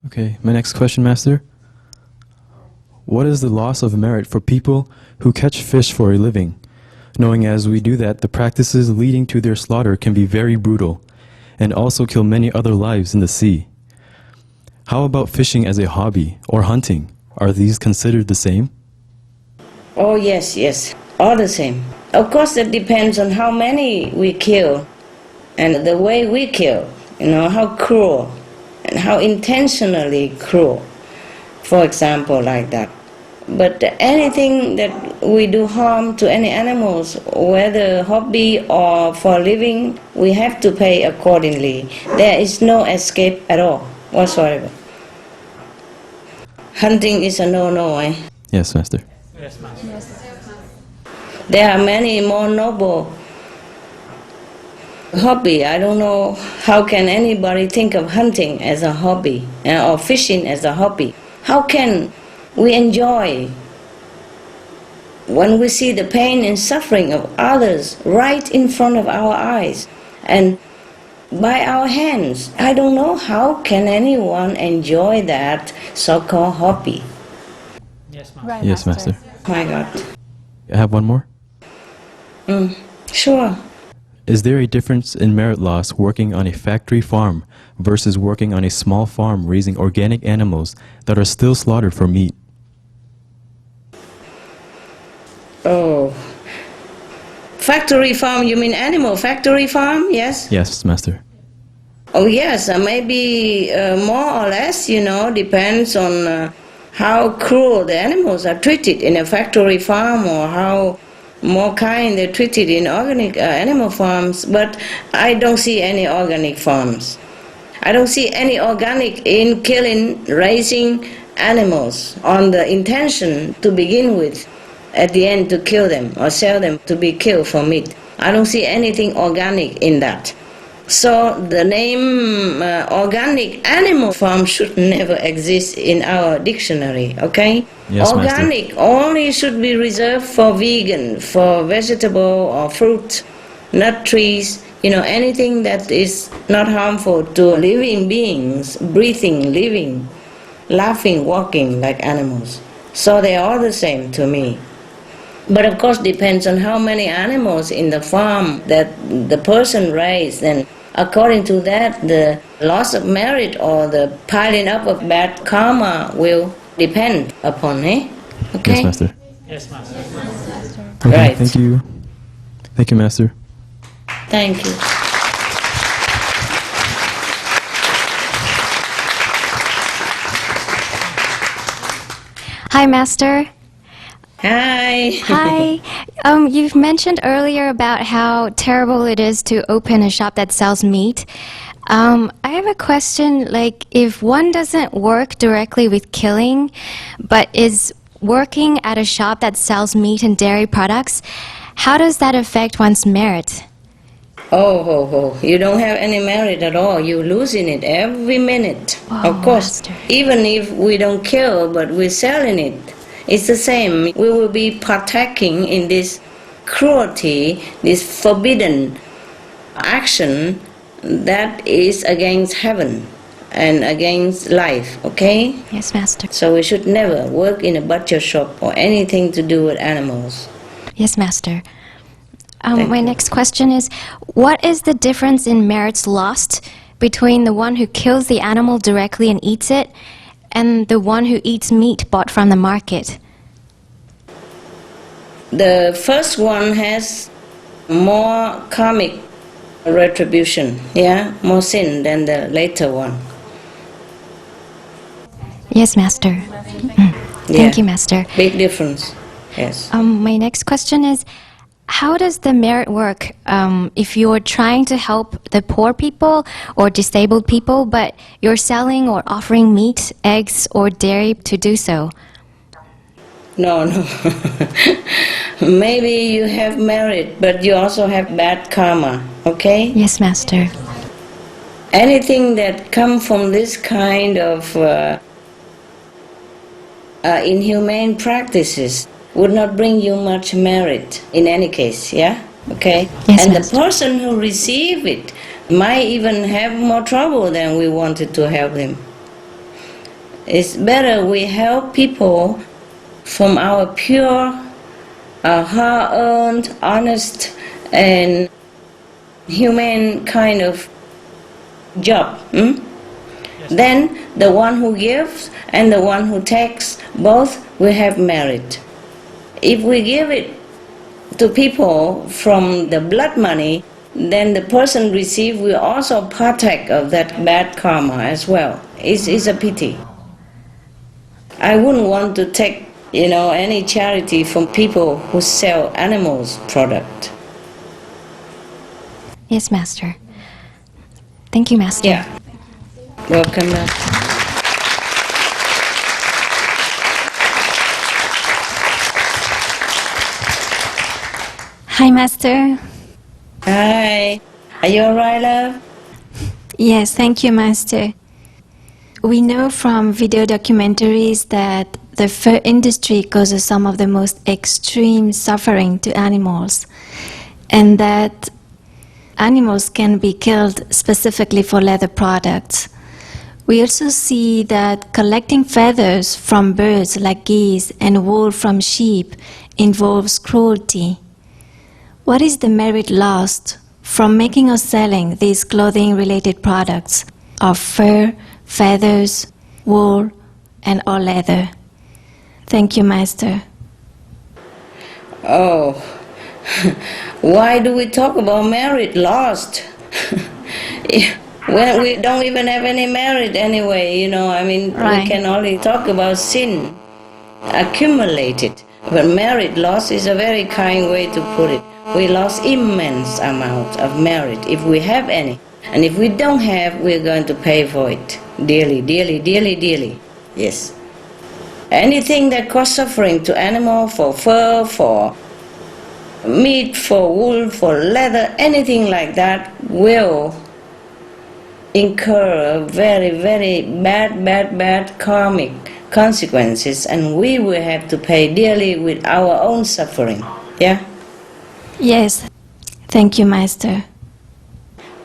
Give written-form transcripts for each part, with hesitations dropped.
Okay, my next question, Master. What is the loss of merit for people who catch fish for a living, knowing as we do that the practices leading to their slaughter can be very brutal, and also kill many other lives in the sea? How about fishing as a hobby or hunting? Are these considered the same? Oh yes, all the same. Of course it depends on how many we kill and the way we kill, how cruel and how intentionally cruel, for example, like that. But anything that we do harm to any animals, whether hobby or for living, we have to pay accordingly. There is no escape at all, whatsoever. Hunting is a no-no, eh? Yes, Master. Yes, Master. There are many more noble hobby. I don't know how can anybody think of hunting as a hobby or fishing as a hobby. How can we enjoy when we see the pain and suffering of others right in front of our eyes and by our hands? I don't know how can anyone enjoy that so-called hobby. Yes, Master. Right, Yes, Master. My God. I have one more. Sure. Is there a difference in merit loss working on a factory farm versus working on a small farm raising organic animals that are still slaughtered for meat? Oh. Factory farm, you mean animal factory farm, yes? Yes, Master. Oh yes, maybe more or less, depends on how cruel the animals are treated in a factory farm or how more kind they're treated in organic animal farms. But I don't see any organic farms. I don't see any organic in killing, raising animals on the intention to begin with, at the end to kill them or sell them to be killed for meat. I don't see anything organic in that. So the name organic animal farm should never exist in our dictionary, okay? Yes, organic Master. only should be reserved for vegan, for vegetable or fruit, nut trees, anything that is not harmful to living beings, breathing, living, laughing, walking like animals. So they are all the same to me. But of course depends on how many animals in the farm that the person raised, and according to that the loss of merit or the piling up of bad karma will depend upon, eh? Okay? Yes, Master. Yes, Master. Okay, Right. thank you. Thank you, Master. Thank you. Hi, Master. Hi. Hi. You've mentioned earlier about how terrible it is to open a shop that sells meat. I have a question, like if one doesn't work directly with killing, but is working at a shop that sells meat and dairy products, how does that affect one's merit? You don't have any merit at all. You're losing it every minute. Oh, of course, Master. even if we don't kill, but we're selling it, it's the same. We will be partaking in this cruelty, this forbidden action that is against heaven and against life, okay? Yes, Master. So we should never work in a butcher shop or anything to do with animals. Yes, Master. Thank My you. next question is, what is the difference in merits lost between the one who kills the animal directly and eats it and the one who eats meat bought from the market? The first one has more karmic retribution, more sin than the later one. Yes, Master. Thank you, Master. Big difference, yes. My next question is, how does the merit work if you're trying to help the poor people or disabled people, but you're selling or offering meat, eggs, or dairy to do so? No. Maybe you have merit, but you also have bad karma, okay? Yes, Master. Anything that comes from this kind of inhumane practices would not bring you much merit in any case, okay? Yes, and Master. The person who receives it might even have more trouble than we wanted to help him. It's better we help people from our pure, hard-earned, honest, and humane kind of job. Then the one who gives and the one who takes, both will have merit. If we give it to people from the blood money, then the person received will also partake of that bad karma as well. It's a pity. I wouldn't want to take, any charity from people who sell animals product. Yes, Master. Thank you, Master. Yeah. Welcome, Master. Hi, Master. Hi. Are you alright, love? Yes, thank you, Master. We know from video documentaries that the fur industry causes some of the most extreme suffering to animals, and that animals can be killed specifically for leather products. We also see that collecting feathers from birds like geese and wool from sheep involves cruelty. What is the merit lost from making or selling these clothing-related products of fur, feathers, wool, and or leather? Thank you, Master. Oh, why do we talk about merit lost? Well, we don't even have any merit anyway, Right. We can only talk about sin accumulated. But merit loss is a very kind way to put it. We lost immense amount of merit, if we have any. And if we don't have, we're going to pay for it dearly, dearly, dearly, dearly. Yes. Anything that causes suffering to animal, for fur, for meat, for wool, for leather, anything like that will incur very, very bad karmic consequences, and we will have to pay dearly with our own suffering. Yeah? Yes, thank you, Master.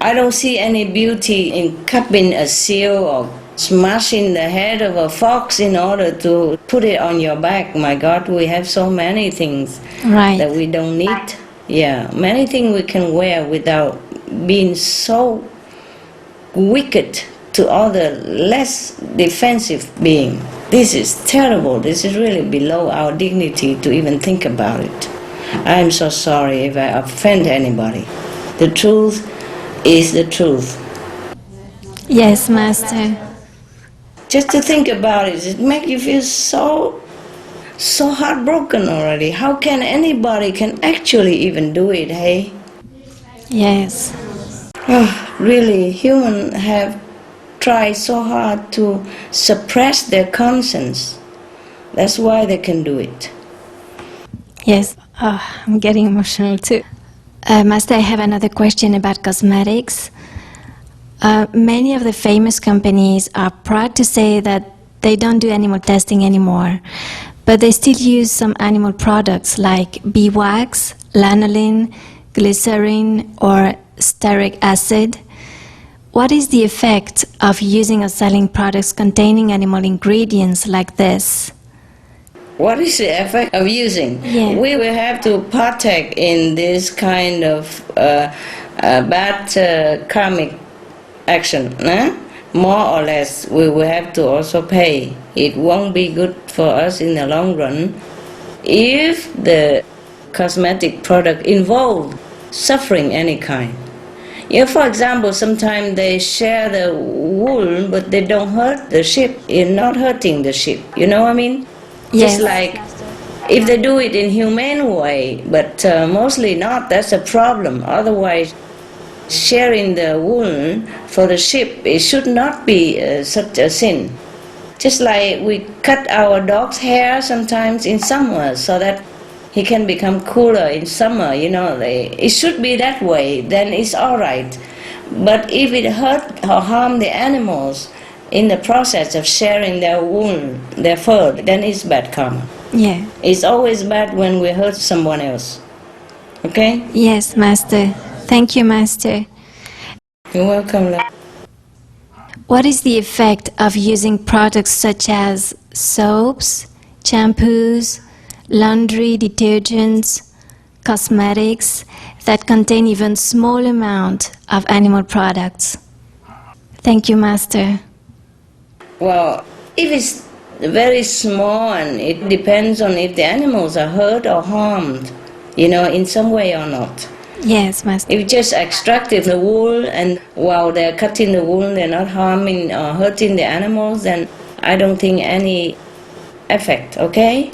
I don't see any beauty in cupping a seal or smashing the head of a fox in order to put it on your back. My God, we have so many things Right. that we don't need. Yeah, many things we can wear without being so wicked to other less defensive being. This is terrible. This is really below our dignity to even think about it. I am so sorry if I offend anybody. The truth is the truth. Yes, Master. Just to think about it, it makes you feel so heartbroken already. How can anybody can actually even do it, hey? Yes. Really, humans have tried so hard to suppress their conscience. That's why they can do it. Yes. Oh, I'm getting emotional too. Master, I have another question about cosmetics. Many of the famous companies are proud to say that they don't do animal testing anymore, but they still use some animal products like beeswax, lanolin, glycerin, or stearic acid. What is the effect of using or selling products containing animal ingredients like this? What is the effect of using? Yeah. We will have to partake in this kind of bad karmic action. More or less, we will have to also pay. It won't be good for us in the long run if the cosmetic product involve suffering any kind. Yeah, for example, sometimes they share the wool, but they don't hurt the sheep. You're not hurting the sheep. You know what I mean? Yes. Just like if they do it in humane way, but mostly not, that's a problem. Otherwise, sharing the wool for the sheep, it should not be such a sin. Just like we cut our dog's hair sometimes in summer so that he can become cooler in summer, it should be that way, then it's all right. But if it hurt or harm the animals in the process of sharing their wool, their fur, then it's bad karma. Yeah. It's always bad when we hurt someone else. Okay? Yes, Master. Thank you, Master. You're welcome, love. what is the effect of using products such as soaps, shampoos, laundry detergents, cosmetics that contain even small amount of animal products? Thank you, Master. Well, if it's very small, and it depends on if the animals are hurt or harmed, in some way or not. Yes, Master. If just extracting the wool and while they're cutting the wool, they're not harming or hurting the animals, then I don't think any effect, okay?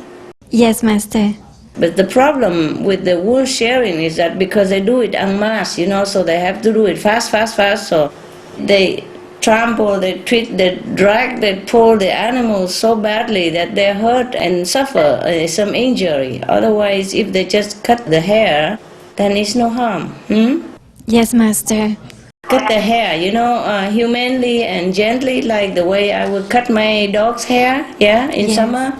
Yes, Master. But the problem with the wool shearing is that because they do it en masse, so they have to do it fast, so they trample, they treat, they drag, they pull the animals so badly that they hurt and suffer some injury. Otherwise, if they just cut the hair, then it's no harm. Yes, Master. Cut the hair, humanely and gently, like the way I would cut my dog's hair, in summer.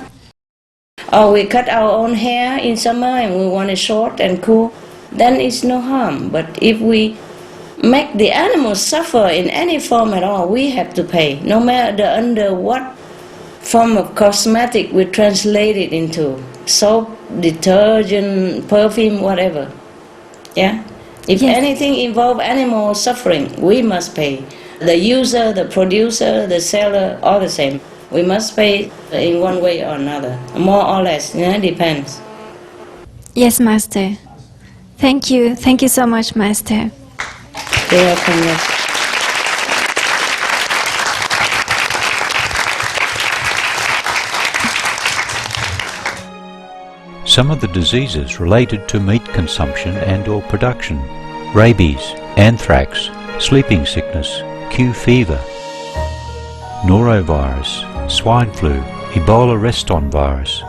Or we cut our own hair in summer and we want it short and cool, then it's no harm. But if we make the animals suffer in any form at all, we have to pay, no matter under what form of cosmetic we translate it into, soap, detergent, perfume, whatever. Yeah? If anything involves animal suffering, we must pay. The user, the producer, the seller, all the same. We must pay in one way or another, more or less, depends. Yes, Master. Thank you. Thank you so much, Master. You're welcome, yes. Some of the diseases related to meat consumption and or production: rabies, anthrax, sleeping sickness, Q fever, norovirus, swine flu, Ebola Reston virus.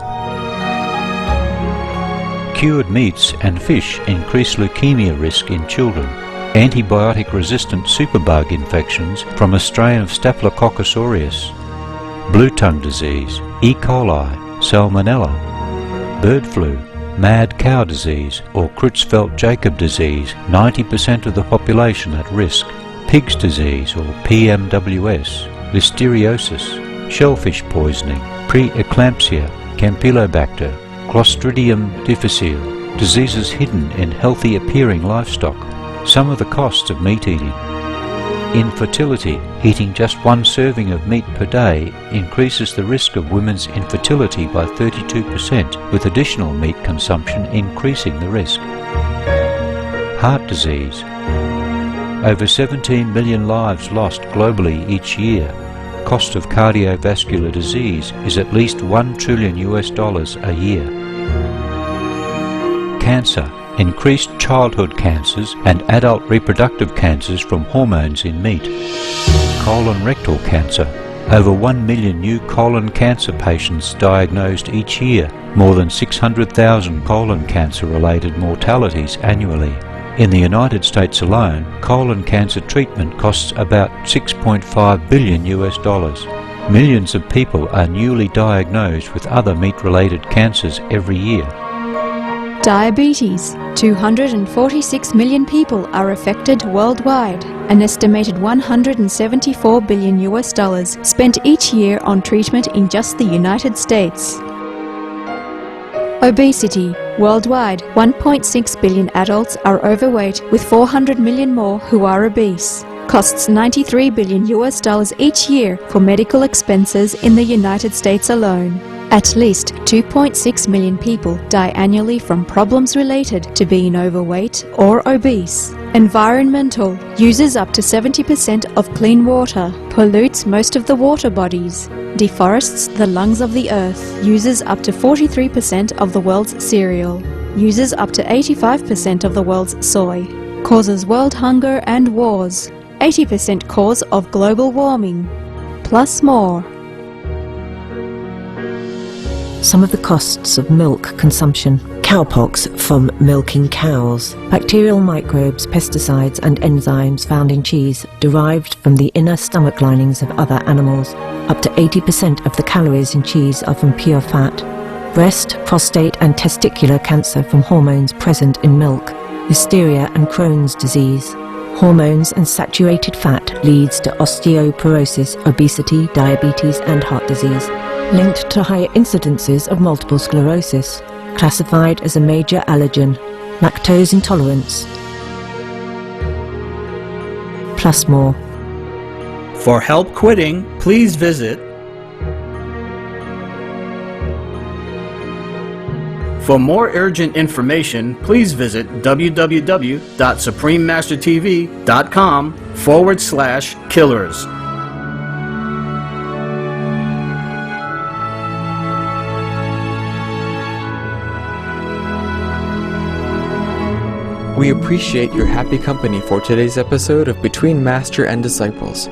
Cured meats and fish increase leukemia risk in children. Antibiotic-resistant superbug infections from a strain of Staphylococcus aureus. Blue tongue disease, E. coli, salmonella. Bird flu, mad cow disease or Creutzfeldt-Jakob disease, 90% of the population at risk. Pig's disease or PMWS, listeriosis, shellfish poisoning, pre-eclampsia, Campylobacter, Clostridium difficile, diseases hidden in healthy appearing livestock. Some of the costs of meat eating. Infertility. Eating just one serving of meat per day increases the risk of women's infertility by 32%, with additional meat consumption increasing the risk. Heart disease. Over 17 million lives lost globally each year. Cost of cardiovascular disease is at least $1 trillion a year. Cancer. Increased childhood cancers and adult reproductive cancers from hormones in meat. Colon rectal cancer. Over 1 million new colon cancer patients diagnosed each year, more than 600,000 colon cancer-related mortalities annually. In the United States alone, colon cancer treatment costs about $6.5 billion. Millions of people are newly diagnosed with other meat-related cancers every year. Diabetes. 246 million people are affected worldwide. An estimated $174 billion spent each year on treatment in just the United States. Obesity. Worldwide, 1.6 billion adults are overweight, with 400 million more who are obese. Costs $93 billion each year for medical expenses in the United States alone. At least 2.6 million people die annually from problems related to being overweight or obese. Environmental. Uses up to 70% of clean water. Pollutes most of the water bodies. Deforests the lungs of the earth. Uses up to 43% of the world's cereal. Uses up to 85% of the world's soy. Causes world hunger and wars. 80% cause of global warming. Plus more. Some of the costs of milk consumption. Cowpox from milking cows. Bacterial microbes, pesticides and enzymes found in cheese derived from the inner stomach linings of other animals. Up to 80% of the calories in cheese are from pure fat. Breast, prostate and testicular cancer from hormones present in milk. Listeria and Crohn's disease. hormones and saturated fat leads to osteoporosis, obesity, diabetes and heart disease, linked to higher incidences of multiple sclerosis, classified as a major allergen, lactose intolerance, plus more. For help quitting, please visit. For more urgent information, please visit www.suprememastertv.com/killers. We appreciate your happy company for today's episode of Between Master and Disciples.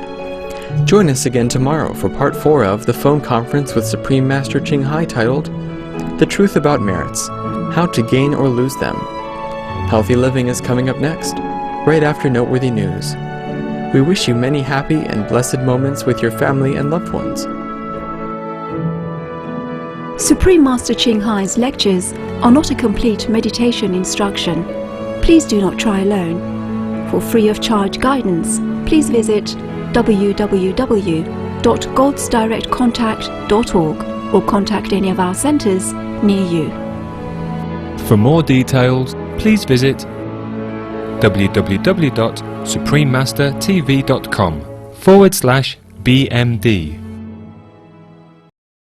Join us again tomorrow for part 4 of the phone conference with Supreme Master Ching Hai titled The Truth About Merits, How to Gain or Lose Them. Healthy Living is coming up next, right after Noteworthy News. We wish you many happy and blessed moments with your family and loved ones. Supreme Master Ching Hai's lectures are not a complete meditation instruction. Please do not try alone. For free of charge guidance, please visit www.godsdirectcontact.org or contact any of our centers near you. For more details, please visit www.suprememastertv.com/BMD.